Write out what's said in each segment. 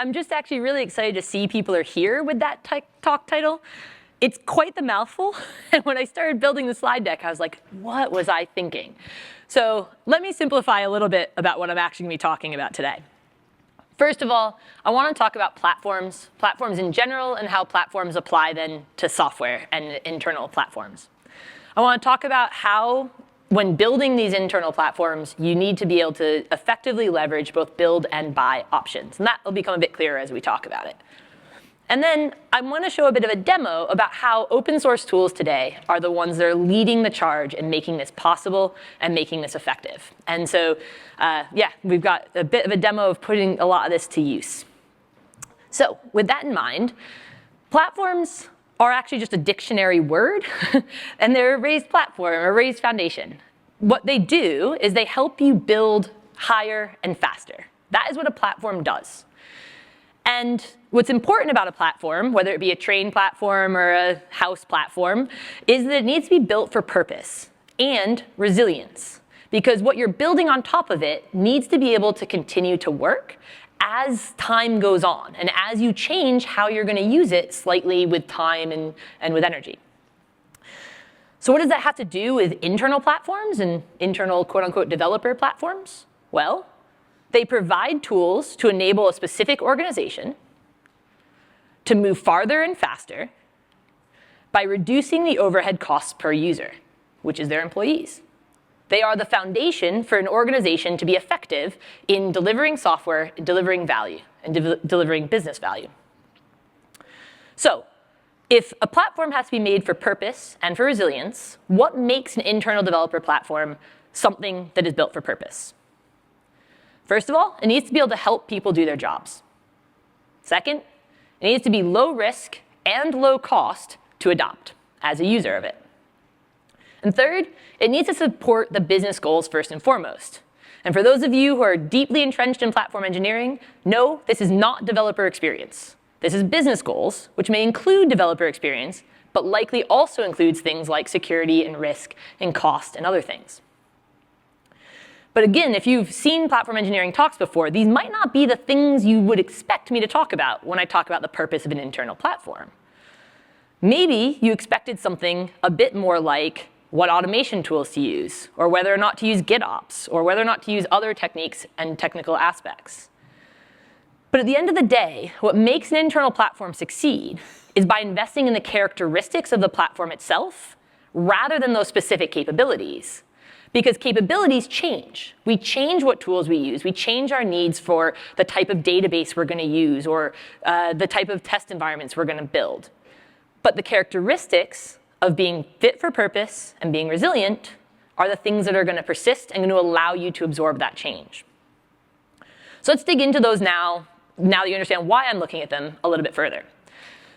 I'm just actually really excited to see people are here with that talk title. It's quite the mouthful, and when I started building the slide deck, I was like, what was I thinking? So let me simplify a little bit about what I'm actually going to be talking about today. First of all, I want to talk about platforms in general, and how platforms apply then to software and internal platforms. I want to talk about how, when building these internal platforms, you need to be able to effectively leverage both build and buy options. And that will become a bit clearer as we talk about it. And then I want to show a bit of a demo about how open source tools today are the ones that are leading the charge in making this possible and making this effective. And so, yeah, we've got a bit of a demo of putting a lot of this to use. So with that in mind, platforms are actually just a dictionary word, and they're a raised platform, a raised foundation. What they do is they help you build higher and faster. That is what a platform does. And what's important about a platform, whether it be a train platform or a house platform, is that it needs to be built for purpose and resilience. Because what you're building on top of it needs to be able to continue to work as time goes on, and as you change how you're going to use it slightly with time and with energy. So what does that have to do with internal platforms and internal quote-unquote developer platforms? Well, they provide tools to enable a specific organization to move farther and faster by reducing the overhead costs per user, which is their employees. They are the foundation for an organization to be effective in delivering software, delivering value, and delivering business value. So if a platform has to be made for purpose and for resilience, what makes an internal developer platform something that is built for purpose? First of all, it needs to be able to help people do their jobs. Second, it needs to be low risk and low cost to adopt as a user of it. And third, it needs to support the business goals first and foremost. And for those of you who are deeply entrenched in platform engineering, know this is not developer experience. This is business goals, which may include developer experience, but likely also includes things like security and risk and cost and other things. But again, if you've seen platform engineering talks before, these might not be the things you would expect me to talk about when I talk about the purpose of an internal platform. Maybe you expected something a bit more like what automation tools to use, or whether or not to use GitOps, or whether or not to use other techniques and technical aspects. But at the end of the day, what makes an internal platform succeed is by investing in the characteristics of the platform itself, rather than those specific capabilities. Because capabilities change. We change what tools we use. We change our needs for the type of database we're going to use, or the type of test environments we're going to build. But the characteristics of being fit for purpose and being resilient are the things that are going to persist and going to allow you to absorb that change. So let's dig into those now that you understand why I'm looking at them a little bit further.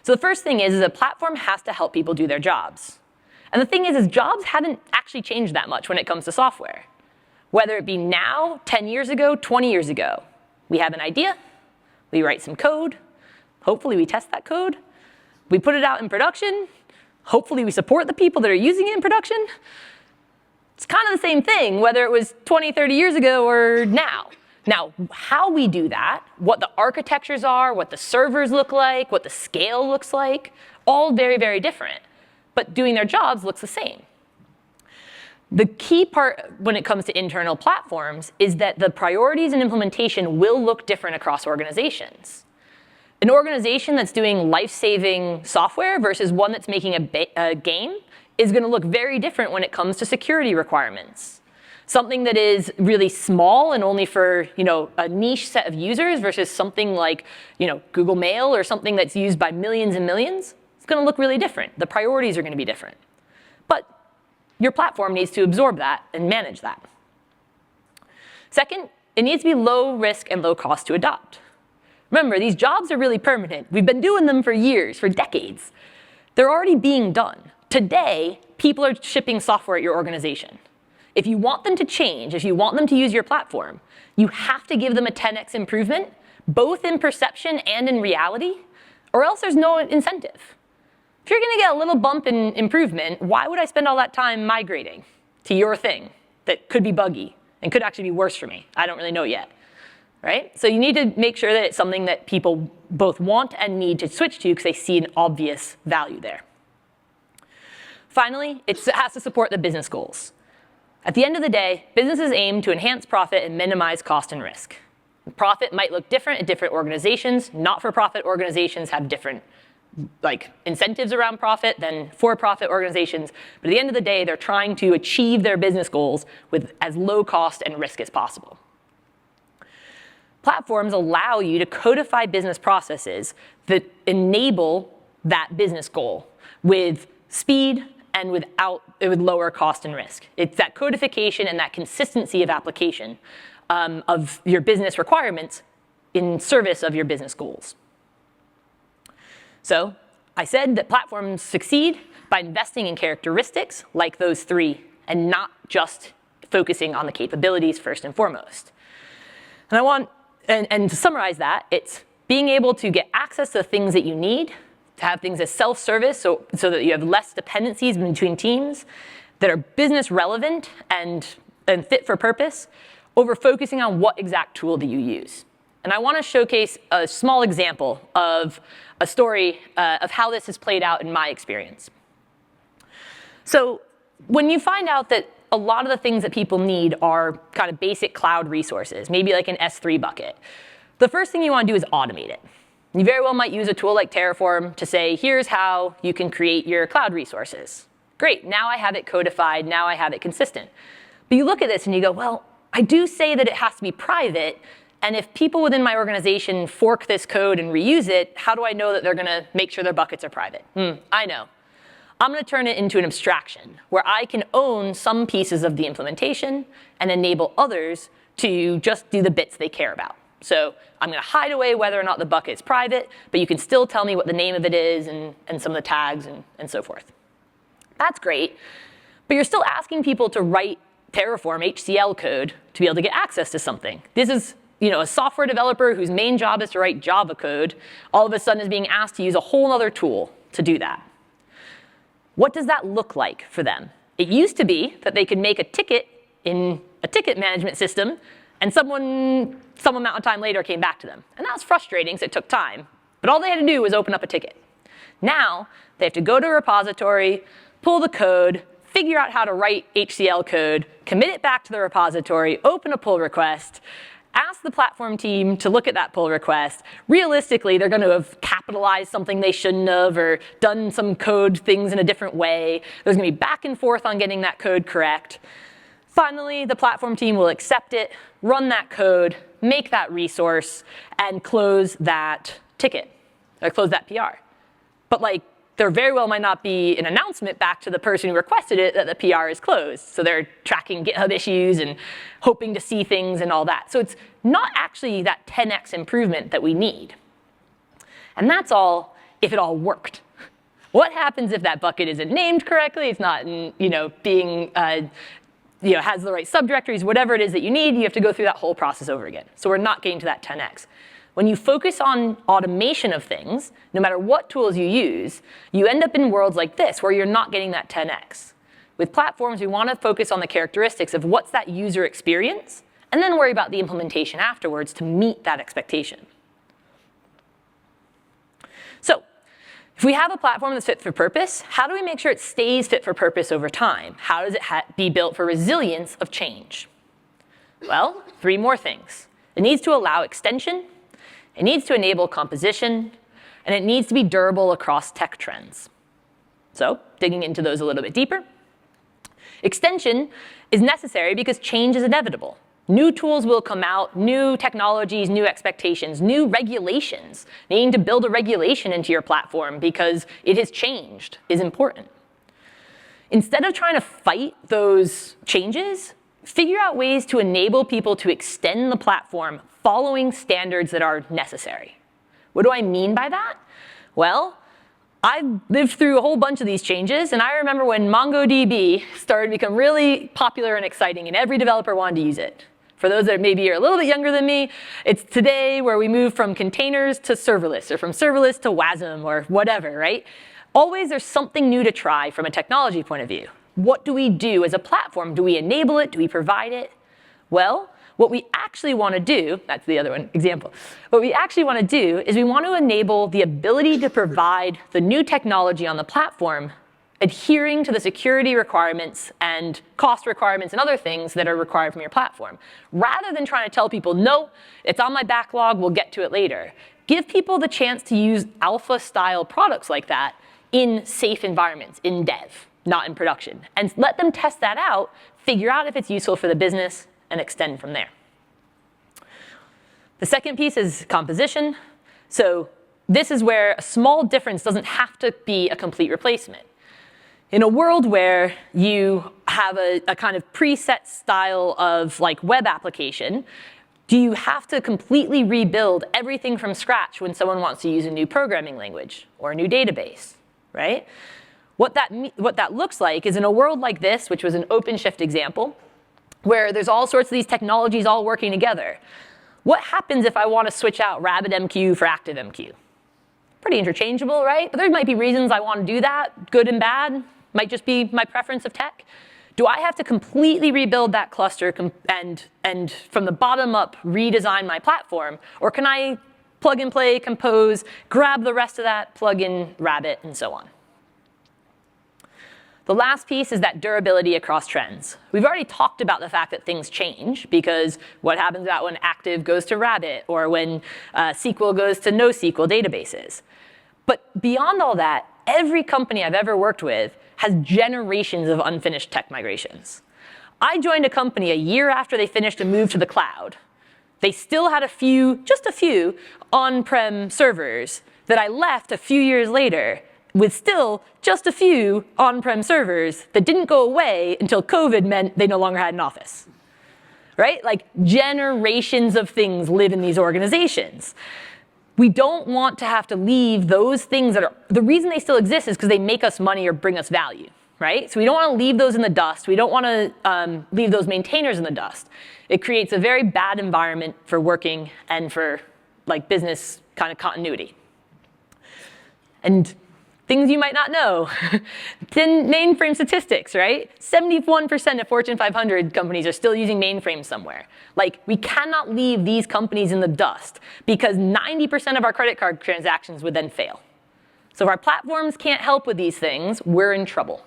So the first thing is a platform has to help people do their jobs. And the thing is jobs haven't actually changed that much when it comes to software. Whether it be now, 10 years ago, 20 years ago. We have an idea, we write some code, hopefully we test that code, we put it out in production, hopefully we support the people that are using it in production. It's kind of the same thing, whether it was 20, 30 years ago or now. Now, how we do that, what the architectures are, what the servers look like, what the scale looks like, all very, very different. But doing their jobs looks the same. The key part when it comes to internal platforms is that the priorities and implementation will look different across organizations. An organization that's doing life-saving software versus one that's making a game is going to look very different when it comes to security requirements. Something that is really small and only for a niche set of users versus something like Google Mail or something that's used by millions and millions, it's going to look really different. The priorities are going to be different. But your platform needs to absorb that and manage that. Second, it needs to be low risk and low cost to adopt. Remember, these jobs are really permanent. We've been doing them for years, for decades. They're already being done. Today, people are shipping software at your organization. If you want them to change, if you want them to use your platform, you have to give them a 10x improvement, both in perception and in reality, or else there's no incentive. If you're going to get a little bump in improvement, why would I spend all that time migrating to your thing that could be buggy and could actually be worse for me? I don't really know yet. right? So you need to make sure that it's something that people both want and need to switch to because they see an obvious value there. Finally, it has to support the business goals. At the end of the day, businesses aim to enhance profit and minimize cost and risk. Profit might look different at different organizations. Not-for-profit organizations have different incentives around profit than for-profit organizations. But at the end of the day, they're trying to achieve their business goals with as low cost and risk as possible. Platforms allow you to codify business processes that enable that business goal with speed and with lower cost and risk. It's that codification and that consistency of application of your business requirements in service of your business goals. So I said that platforms succeed by investing in characteristics like those three and not just focusing on the capabilities first and foremost. And to summarize that, it's being able to get access to the things that you need, to have things as self-service so that you have less dependencies between teams that are business relevant and fit for purpose, over focusing on what exact tool do you use. And I want to showcase a small example of a story of how this has played out in my experience. So when you find out that a lot of the things that people need are kind of basic cloud resources, maybe like an S3 bucket, the first thing you want to do is automate it. You very well might use a tool like Terraform to say, here's how you can create your cloud resources. Great, now I have it codified, now I have it consistent. But you look at this and you go, well, I do say that it has to be private, and if people within my organization fork this code and reuse it, how do I know that they're going to make sure their buckets are private? I know. I'm going to turn it into an abstraction where I can own some pieces of the implementation and enable others to just do the bits they care about. So I'm going to hide away whether or not the bucket's private, but you can still tell me what the name of it is and some of the tags and so forth. That's great, but you're still asking people to write Terraform HCL code to be able to get access to something. This is a software developer whose main job is to write Java code, all of a sudden is being asked to use a whole other tool to do that. What does that look like for them? It used to be that they could make a ticket in a ticket management system, and some amount of time later came back to them. And that was frustrating, so it took time. But all they had to do was open up a ticket. Now, they have to go to a repository, pull the code, figure out how to write HCL code, commit it back to the repository, open a pull request, ask the platform team to look at that pull request. Realistically, they're going to have capitalized something they shouldn't have or done some code things in a different way. There's going to be back and forth on getting that code correct. Finally, the platform team will accept it, run that code, make that resource, and close that ticket, or close that PR. But there very well might not be an announcement back to the person who requested it that the PR is closed. So they're tracking GitHub issues and hoping to see things and all that. So it's not actually that 10x improvement that we need. And that's all if it all worked. What happens if that bucket isn't named correctly? It's not, being, has the right subdirectories, whatever it is that you need, you have to go through that whole process over again. So we're not getting to that 10x. When you focus on automation of things, no matter what tools you use, you end up in worlds like this where you're not getting that 10x. With platforms, we want to focus on the characteristics of what's that user experience, and then worry about the implementation afterwards to meet that expectation. So if we have a platform that's fit for purpose, how do we make sure it stays fit for purpose over time? How does it be built for resilience of change? Well, 3 more things. It needs to allow extension, it needs to enable composition, and it needs to be durable across tech trends. So, digging into those a little bit deeper. Extension is necessary because change is inevitable. New tools will come out, new technologies, new expectations, new regulations. Needing to build a regulation into your platform because it has changed is important. Instead of trying to fight those changes, figure out ways to enable people to extend the platform following standards that are necessary. What do I mean by that? Well, I've lived through a whole bunch of these changes, and I remember when MongoDB started to become really popular and exciting, and every developer wanted to use it. For those that maybe are a little bit younger than me, it's today where we move from containers to serverless, or from serverless to WASM, or whatever, right? Always there's something new to try from a technology point of view. What do we do as a platform? Do we enable it? Do we provide it? Well, What we actually want to do, that's the other one, example. What we actually want to do is we want to enable the ability to provide the new technology on the platform adhering to the security requirements and cost requirements and other things that are required from your platform. Rather than trying to tell people, no, it's on my backlog, we'll get to it later. Give people the chance to use alpha-style products like that in safe environments, in dev, not in production. And let them test that out, figure out if it's useful for the business, and extend from there. The second piece is composition. So this is where a small difference doesn't have to be a complete replacement. In a world where you have a kind of preset style of like web application, do you have to completely rebuild everything from scratch when someone wants to use a new programming language or a new database, right? What that looks like is in a world like this, which was an OpenShift example, where there's all sorts of these technologies all working together. What happens if I want to switch out RabbitMQ for ActiveMQ? Pretty interchangeable, right? But there might be reasons I want to do that, good and bad. Might just be my preference of tech. Do I have to completely rebuild that cluster and from the bottom up redesign my platform? Or can I plug and play, compose, grab the rest of that, plug in Rabbit, and so on? The last piece is that durability across trends. We've already talked about the fact that things change, because what happens about when Active goes to Rabbit or when SQL goes to NoSQL databases. But beyond all that, every company I've ever worked with has generations of unfinished tech migrations. I joined a company a year after they finished a move to the cloud. They still had just a few on-prem servers that I left a few years later with still just a few on-prem servers that didn't go away until COVID meant they no longer had an office, right? Like generations of things live in these organizations. We don't want to have to leave those things that are, the reason they still exist is because they make us money or bring us value, right? So we don't want to leave those in the dust. We don't want to leave those maintainers in the dust. It creates a very bad environment for working and for like business kind of continuity. And things you might not know. Mainframe statistics, right? 71% of Fortune 500 companies are still using mainframes somewhere. Like, we cannot leave these companies in the dust because 90% of our credit card transactions would then fail. So if our platforms can't help with these things, we're in trouble.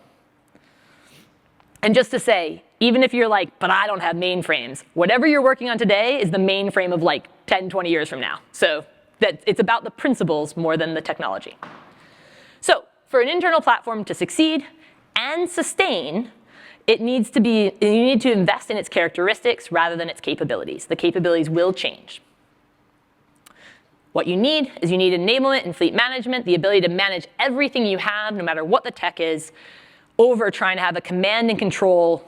And just to say, even if you're like, but I don't have mainframes, whatever you're working on today is the mainframe of like 10, 20 years from now. So it's about the principles more than the technology. So for an internal platform to succeed and sustain, you need to invest in its characteristics rather than its capabilities. The capabilities will change. What you need is enablement and fleet management, the ability to manage everything you have, no matter what the tech is, over trying to have a command and control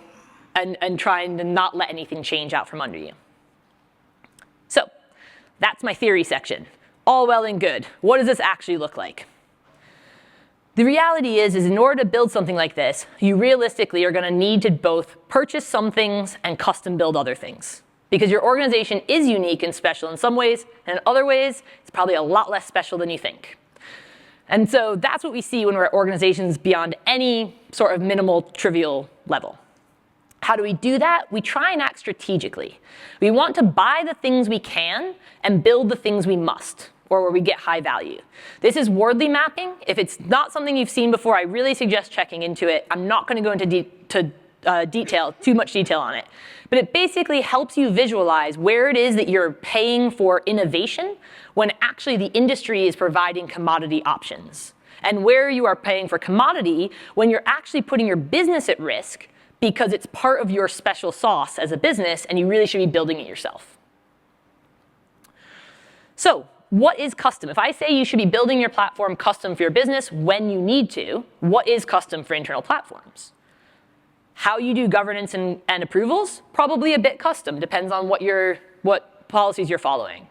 and trying to not let anything change out from under you. So that's my theory section. All well and good. What does this actually look like? The reality is in order to build something like this, you realistically are going to need to both purchase some things and custom build other things. Because your organization is unique and special in some ways, and in other ways, it's probably a lot less special than you think. And so that's what we see when we're at organizations beyond any sort of minimal, trivial level. How do we do that? We try and act strategically. We want to buy the things we can and build the things we must, or where we get high value. This is Wardley mapping. If it's not something you've seen before, I really suggest checking into it. I'm not going to go into too much detail on it. But it basically helps you visualize where it is that you're paying for innovation when actually the industry is providing commodity options. And where you are paying for commodity when you're actually putting your business at risk because it's part of your special sauce as a business and you really should be building it yourself. So what is custom? If I say you should be building your platform custom for your business when you need to, what is custom for internal platforms? How you do governance and approvals? Probably a bit custom, depends on what policies you're following.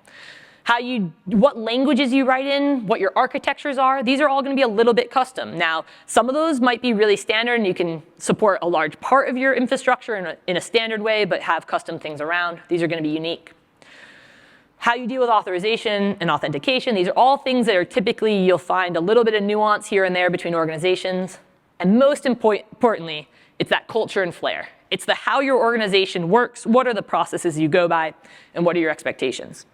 What languages you write in, what your architectures are, these are all going to be a little bit custom. Now, some of those might be really standard and you can support a large part of your infrastructure in a standard way, but have custom things around. These are going to be unique. How you deal with authorization and authentication, these are all things that are typically you'll find a little bit of nuance here and there between organizations. And most importantly, it's that culture and flair. It's the how your organization works, what are the processes you go by, and what are your expectations.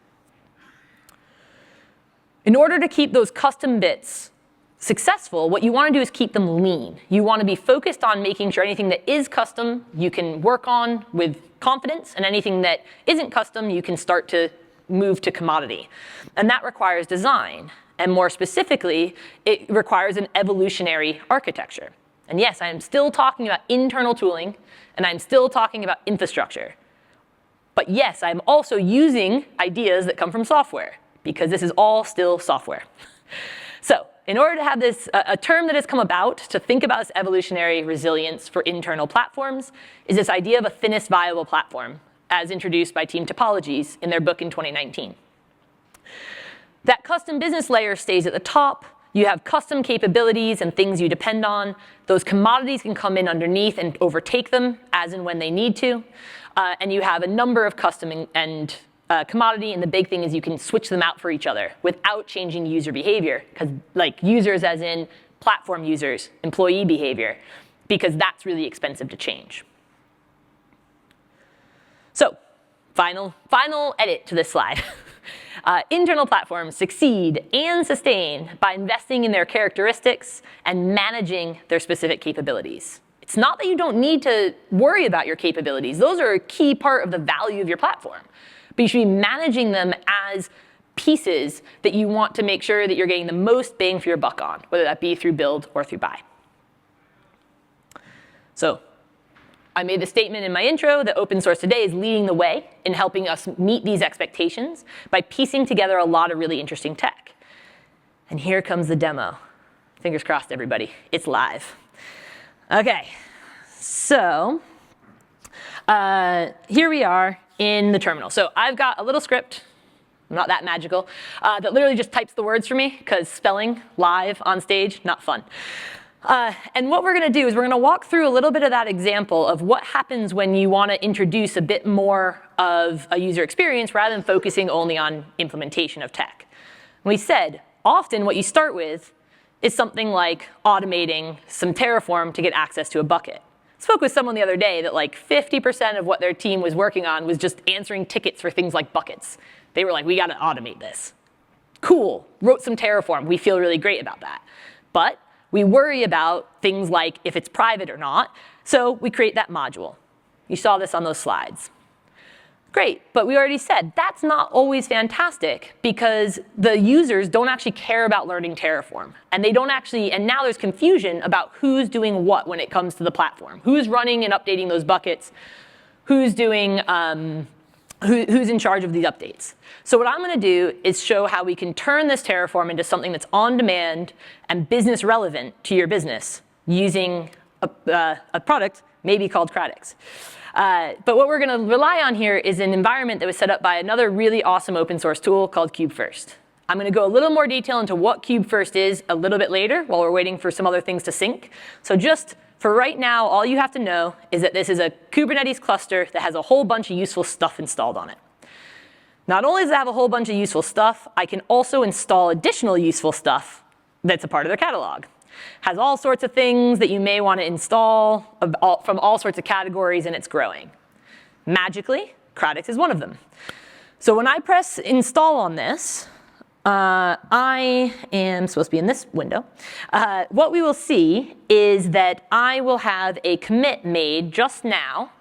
In order to keep those custom bits successful, what you want to do is keep them lean. You want to be focused on making sure anything that is custom you can work on with confidence, and anything that isn't custom you can start to move to commodity. And that requires design. And more specifically, it requires an evolutionary architecture. And yes, I am still talking about internal tooling, and I'm still talking about infrastructure. But yes, I'm also using ideas that come from software, because this is all still software. So in order to have this, a term that has come about to think about this evolutionary resilience for internal platforms is this idea of a thinnest viable platform, as introduced by Team Topologies in their book in 2019. That custom business layer stays at the top. You have custom capabilities and things you depend on. Those commodities can come in underneath and overtake them as and when they need to. And you have a number of custom and commodity, and the big thing is you can switch them out for each other without changing user behavior, because like users as in platform users, employee behavior, because that's really expensive to change. So final edit to this slide. Internal platforms succeed and sustain by investing in their characteristics and managing their specific capabilities. It's not that you don't need to worry about your capabilities. Those are a key part of the value of your platform. But you should be managing them as pieces that you want to make sure that you're getting the most bang for your buck on, whether that be through build or through buy. So I made the statement in my intro that open source today is leading the way in helping us meet these expectations by piecing together a lot of really interesting tech. And here comes the demo. Fingers crossed, everybody. It's live. OK, so here we are in the terminal. So I've got a little script, not that magical, that literally just types the words for me, because spelling live on stage, not fun. And what we're going to do is we're going to walk through a little bit of that example of what happens when you want to introduce a bit more of a user experience rather than focusing only on implementation of tech. We said often what you start with is something like automating some Terraform to get access to a bucket. I spoke with someone the other day that like 50% of what their team was working on was just answering tickets for things like buckets. They were like, we got to automate this. Cool, wrote some Terraform. We feel really great about that. But we worry about things like if it's private or not, so we create that module. You saw this on those slides. Great, but we already said that's not always fantastic, because the users don't actually care about learning Terraform. And they don't actually, and now there's confusion about who's doing what when it comes to the platform. Who's running and updating those buckets? Who's doing, who's in charge of these updates? So what I'm going to do is show how we can turn this Terraform into something that's on demand and business relevant to your business using a product maybe called Cradix. But what we're going to rely on here is an environment that was set up by another really awesome open source tool called KubeFirst. I'm going to go a little more detail into what KubeFirst is a little bit later while we're waiting for some other things to sync. So just for right now, all you have to know is that this is a Kubernetes cluster that has a whole bunch of useful stuff installed on it. Not only does it have a whole bunch of useful stuff, I can also install additional useful stuff that's a part of their catalog. Has all sorts of things that you may want to install from all sorts of categories, and it's growing. Magically, Cradix is one of them. So when I press install on this, I am supposed to be in this window. What we will see is that I will have a commit made just now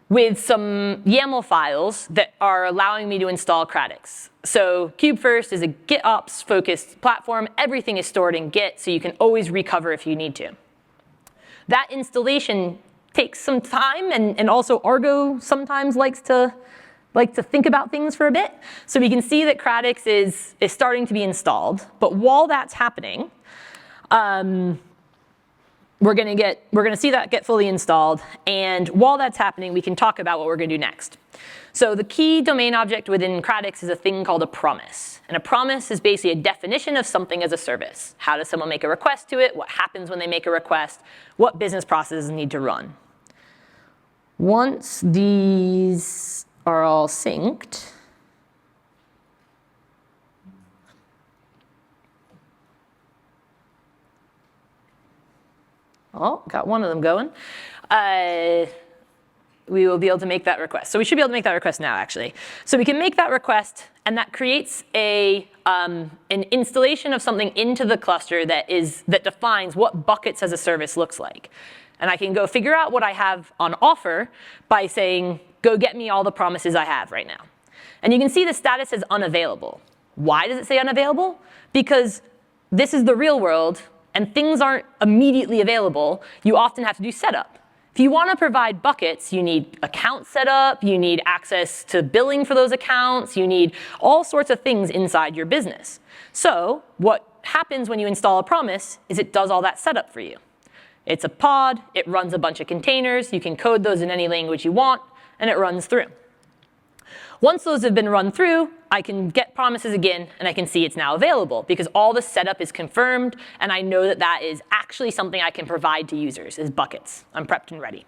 with some YAML files that are allowing me to install Cradix. So KubeFirst is a GitOps-focused platform. Everything is stored in Git, so you can always recover if you need to. That installation takes some time, and also Argo sometimes likes to think about things for a bit. So we can see that Cradix is starting to be installed. But while that's happening, we're going to see that get fully installed. And while that's happening, we can talk about what we're going to do next. So the key domain object within Cradix is a thing called a promise. And a promise is basically a definition of something as a service. How does someone make a request to it? What happens when they make a request? What business processes need to run? Once these are all synced, oh, got one of them going. we will be able to make that request. So we should be able to make that request now, actually. So we can make that request, and that creates an installation of something into the cluster that defines what buckets as a service looks like. And I can go figure out what I have on offer by saying, go get me all the promises I have right now. And you can see the status is unavailable. Why does it say unavailable? Because this is the real world, and things aren't immediately available. You often have to do setup. If you want to provide buckets, you need account setup, you need access to billing for those accounts, you need all sorts of things inside your business. So what happens when you install a promise is it does all that setup for you. It's a pod, it runs a bunch of containers, you can code those in any language you want, and it runs through. Once those have been run through, I can get promises again, and I can see it's now available, because all the setup is confirmed, and I know that that is actually something I can provide to users, is buckets. I'm prepped and ready.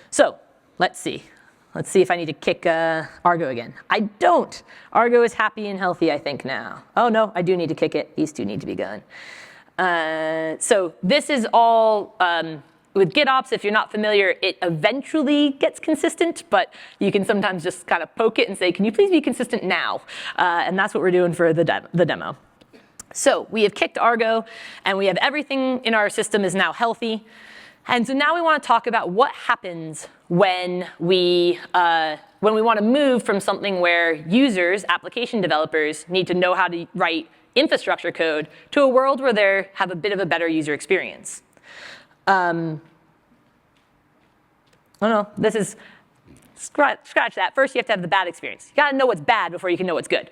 So let's see. Let's see if I need to kick Argo again. I don't. Argo is happy and healthy, I think, now. Oh, no, I do need to kick it. These two need to be gone. So this is all with GitOps. If you're not familiar, it eventually gets consistent, but you can sometimes just kind of poke it and say, can you please be consistent now? And that's what we're doing for the demo. So we have kicked Argo, and we have everything in our system is now healthy. And so now we want to talk about what happens when we want to move from something where users, application developers, need to know how to write infrastructure code to a world where they have a bit of a better user experience. Oh no, this is, scratch that. First, you have to have the bad experience. You got to know what's bad before you can know what's good.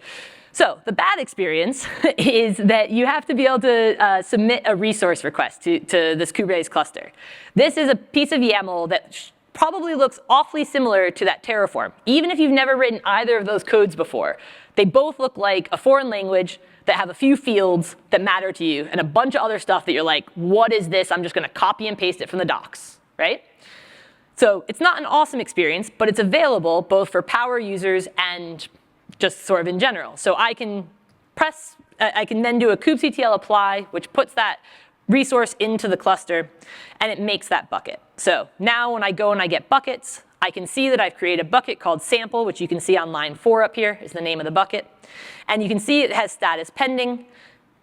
So the bad experience is that you have to be able to submit a resource request to this Kubernetes cluster. This is a piece of YAML that probably looks awfully similar to that Terraform. Even if you've never written either of those codes before, they both look like a foreign language that have a few fields that matter to you and a bunch of other stuff that you're like, what is this? I'm just going to copy and paste it from the docs, right? So it's not an awesome experience, but it's available both for power users and just sort of in general. So I can then do a kubectl apply, which puts that resource into the cluster, and it makes that bucket. So now when I go and I get buckets, I can see that I've created a bucket called sample, which you can see on line 4 up here is the name of the bucket. And you can see it has status pending.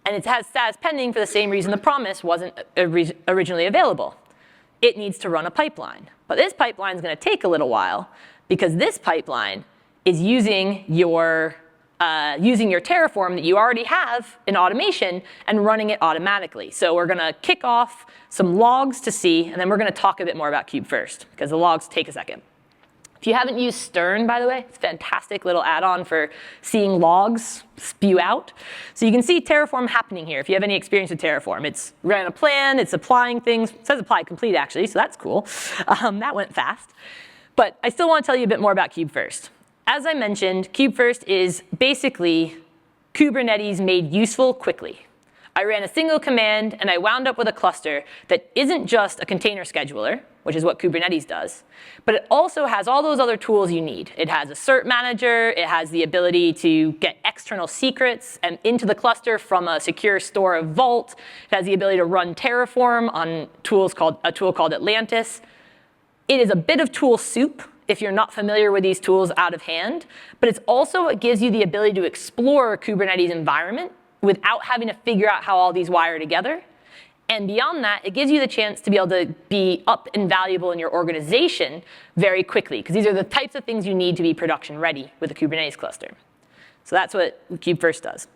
And it has status pending for the same reason the promise wasn't originally available. It needs to run a pipeline. But this pipeline is going to take a little while, because this pipeline is using your Terraform that you already have in automation and running it automatically. So we're going to kick off some logs to see, and then we're going to talk a bit more about Kube first, because the logs take a second. If you haven't used Stern, by the way, it's a fantastic little add-on for seeing logs spew out. So you can see Terraform happening here if you have any experience with Terraform. It's ran a plan, it's applying things. It says apply complete, actually, so that's cool. That went fast. But I still want to tell you a bit more about Kube first. As I mentioned, Kube first is basically Kubernetes made useful quickly. I ran a single command, and I wound up with a cluster that isn't just a container scheduler, which is what Kubernetes does, but it also has all those other tools you need. It has a cert manager. It has the ability to get external secrets and into the cluster from a secure store of Vault. It has the ability to run Terraform on a tool called Atlantis. It is a bit of tool soup if you're not familiar with these tools out of hand, but it's also what gives you the ability to explore a Kubernetes environment without having to figure out how all these wire together. And beyond that, it gives you the chance to be able to be up and valuable in your organization very quickly, because these are the types of things you need to be production ready with a Kubernetes cluster. So that's what Kube first does.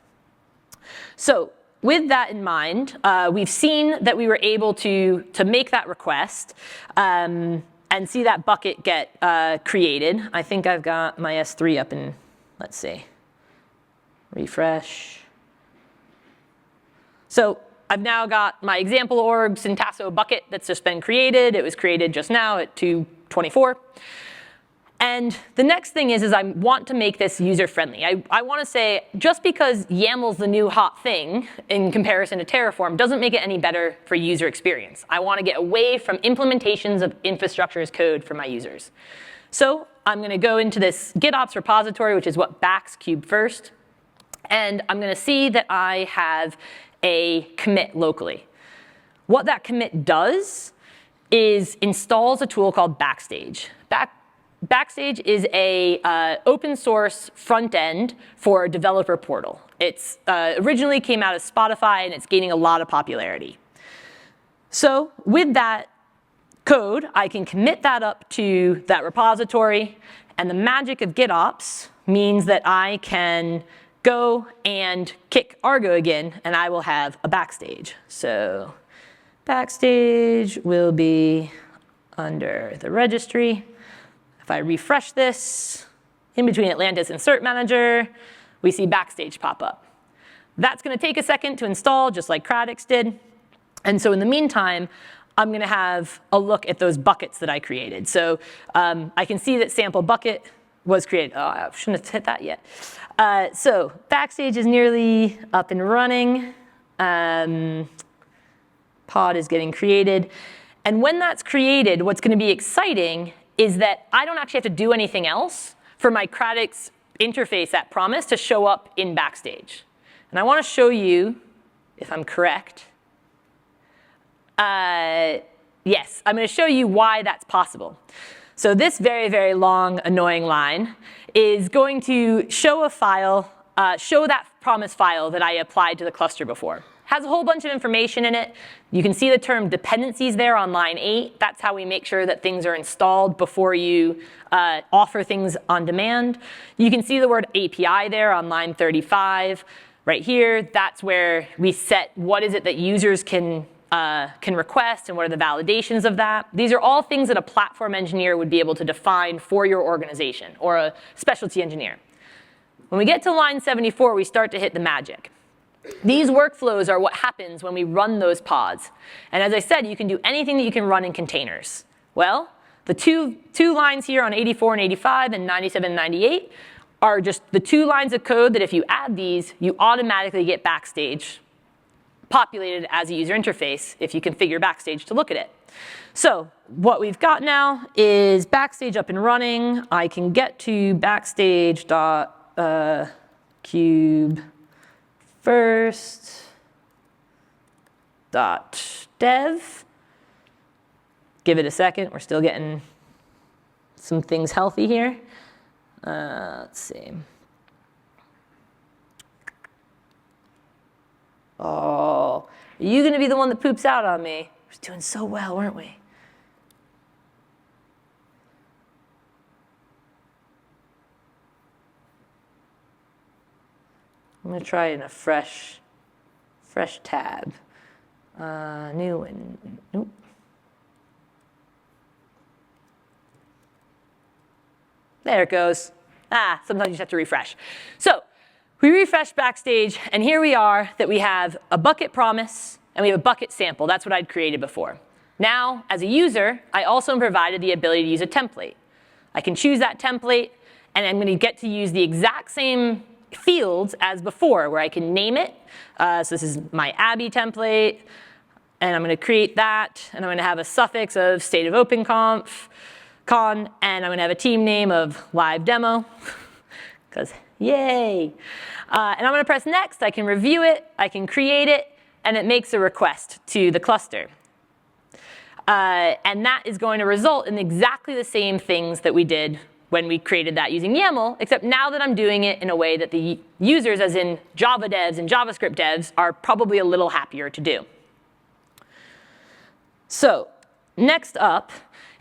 So with that in mind, we've seen that we were able to make that request and see that bucket get created. I think I've got my S3 up in, let's see, refresh. So I've now got my example org Syntasso bucket that's just been created. It was created just now at 2:24. And the next thing is I want to make this user-friendly. I want to say, just because YAML's the new hot thing in comparison to Terraform doesn't make it any better for user experience. I want to get away from implementations of infrastructure as code for my users. So I'm going to go into this GitOps repository, which is what backs Kube first. And I'm going to see that I have a commit locally. What that commit does installs a tool called Backstage. Backstage is a open source front end for a developer portal. It's originally came out of Spotify, and it's gaining a lot of popularity. So with that code, I can commit that up to that repository, and the magic of GitOps means that I can go and kick Argo again, and I will have a Backstage. So Backstage will be under the registry. If I refresh this, in between Atlantis and Cert Manager, we see Backstage pop up. That's going to take a second to install, just like Cradix did. And so in the meantime, I'm going to have a look at those buckets that I created. So I can see that sample bucket was created. Oh, I shouldn't have hit that yet. So Backstage is nearly up and running. Pod is getting created. And when that's created, what's going to be exciting is that I don't actually have to do anything else for my Cradix interface at Promise to show up in Backstage. And I want to show you, if I'm correct. Yes, I'm going to show you why that's possible. So this very, very long, annoying line is going to show a file, show that Promise file that I applied to the cluster before. Has a whole bunch of information in it. You can see the term dependencies there on line 8. That's how we make sure that things are installed before you offer things on demand. You can see the word API there on line 35. Right here, that's where we set what is it that users can request and what are the validations of that. These are all things that a platform engineer would be able to define for your organization, or a specialty engineer. When we get to line 74, we start to hit the magic. These workflows are what happens when we run those pods. And as I said, you can do anything that you can run in containers. Well, the two lines here on 84 and 85 and 97 and 98 are just the 2 lines of code that if you add these, you automatically get Backstage populated as a user interface if you configure Backstage to look at it. So what we've got now is Backstage up and running. I can get to backstage.cube first.dev. Give it a second. We're still getting some things healthy here. Let's see. Oh, are you going to be the one that poops out on me? We're doing so well, weren't we? I'm going to try in a fresh tab. New one. Nope. There it goes. Sometimes you just have to refresh. So we refresh Backstage, and here we are that we have a bucket promise, and we have a bucket sample. That's what I'd created before. Now, as a user, I also am provided the ability to use a template. I can choose that template, and I'm going to get to use the exact same fields as before, where I can name it. So this is my Abby template, and I'm going to create that, and I'm going to have a suffix of state of openconf, and I'm going to have a team name of live demo, because yay. And I'm going to press next. I can review it. I can create it. And it makes a request to the cluster. And that is going to result in exactly the same things that we did when we created that using YAML, except now that I'm doing it in a way that the users, as in Java devs and JavaScript devs, are probably a little happier to do. So next up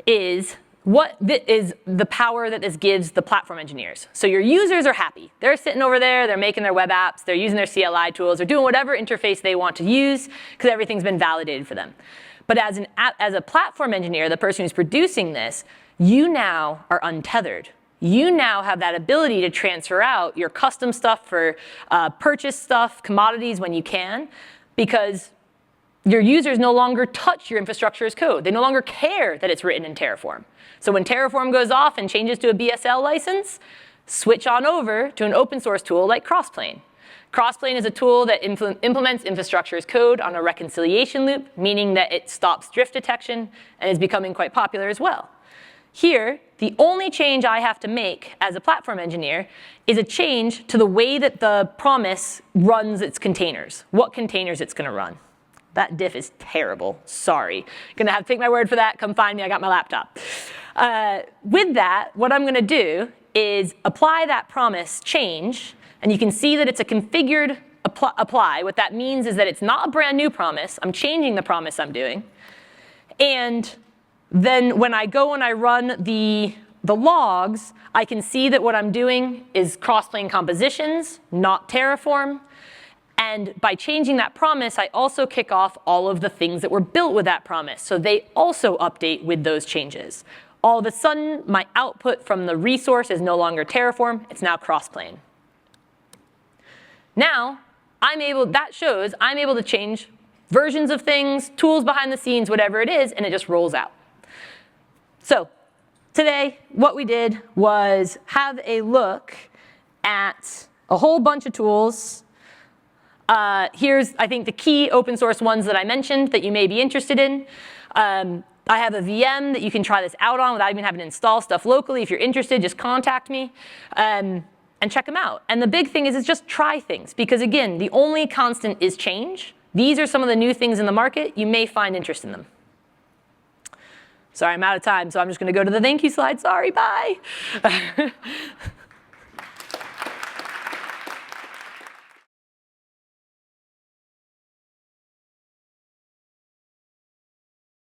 is what is the power that this gives the platform engineers. So your users are happy. They're sitting over there. They're making their web apps. They're using their CLI tools. They're doing whatever interface they want to use because everything's been validated for them. But as a platform engineer, the person who's producing this, you now are untethered. You now have that ability to transfer out your custom stuff for purchase stuff, commodities when you can, because your users no longer touch your infrastructure as code. They no longer care that it's written in Terraform. So when Terraform goes off and changes to a BSL license, switch on over to an open source tool like Crossplane. Crossplane is a tool that implements infrastructure as code on a reconciliation loop, meaning that it stops drift detection and is becoming quite popular as well. Here, the only change I have to make as a platform engineer is a change to the way that the promise runs its containers, what containers it's going to run. That diff is terrible. Sorry. Gonna have to take my word for that. Come find me. I got my laptop. With that, what I'm gonna do is apply that promise change, and you can see that it's a configured apply. What that means is that it's not a brand new promise. I'm changing the promise I'm doing. And then when I go and I run the logs, I can see that what I'm doing is cross-plane compositions, not Terraform. And by changing that promise, I also kick off all of the things that were built with that promise. So they also update with those changes. All of a sudden, my output from the resource is no longer Terraform. It's now cross-plane. Now, that shows I'm able to change versions of things, tools behind the scenes, whatever it is, and it just rolls out. So today, what we did was have a look at a whole bunch of tools. Here's, I think, the key open source ones that I mentioned that you may be interested in. I have a VM that you can try this out on without even having to install stuff locally. If you're interested, just contact me and check them out. And the big thing is just try things. Because again, the only constant is change. These are some of the new things in the market. You may find interest in them. Sorry, I'm out of time, so I'm just going to go to the thank you slide. Sorry, bye.